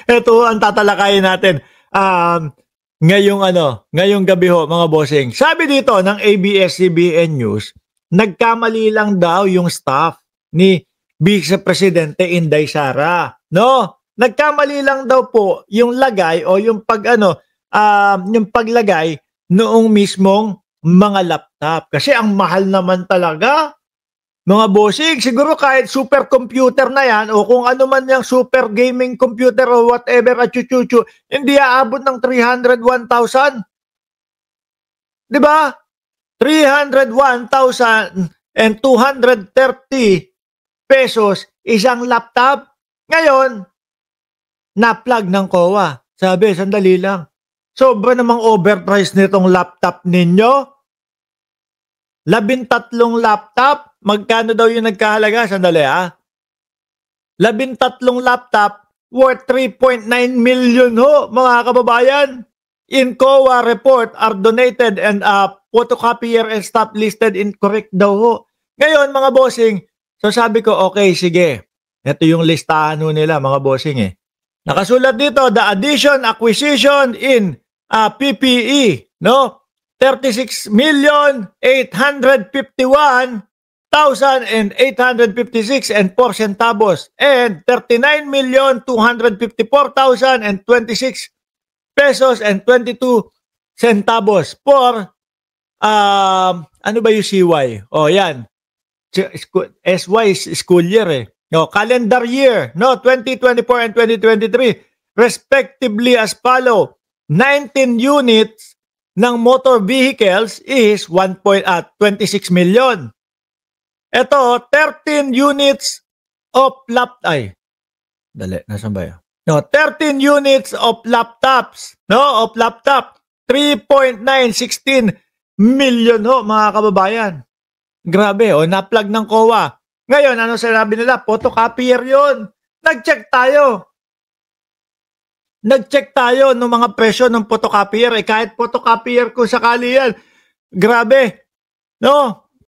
Ito ang tatalakayin natin. Ngayong gabi ho, mga bossing. Sabi dito ng ABS-CBN News, nagkamali lang daw yung staff ni Vice Presidente Inday Sara. No? Nagkamali lang daw po yung lagay o yung yung paglagay noong mismong mga laptop. Kasi ang mahal naman talaga. Mga bossing, siguro kahit supercomputer na yan o kung ano man yung super gaming computer o whatever at chuchuchu, hindi aabot ng 301,000. Di ba? 301,230 pesos isang laptop. Ngayon, na-plug ng COA. Sabi, sandali lang. Sobra namang overpriced nitong laptop ninyo. 13 laptop. Magkano daw yung nagkahalaga? Sandali 13 laptop worth 3.9 million ho, mga kababayan. In COA report are donated and photocopier and stuff listed incorrect daw ho. Ngayon, mga bossing, so sabi ko, okay, sige. Ito yung listahan ho nila, mga bossing Nakasulat dito, the addition, acquisition in PPE, no? 36,851,856 and 4 centavos and 39,254,026 pesos and 22 centavos for ano ba yung CY? Oh, yan. SY school year No, calendar year, no, 2024 and 2023 respectively as follow. 19 units ng motor vehicles is 26 million. Ito, 13 units of nasan ba yun? No, 13 units of laptops, no, of laptop, 3.916 million ho, mga kababayan. Grabe, na-plug ng COA. Ngayon, ano sinabi nila? Photocopier yun. Nag-check tayo ng mga presyo ng photocopier. Kahit photocopier kung sakali yan. Grabe. No?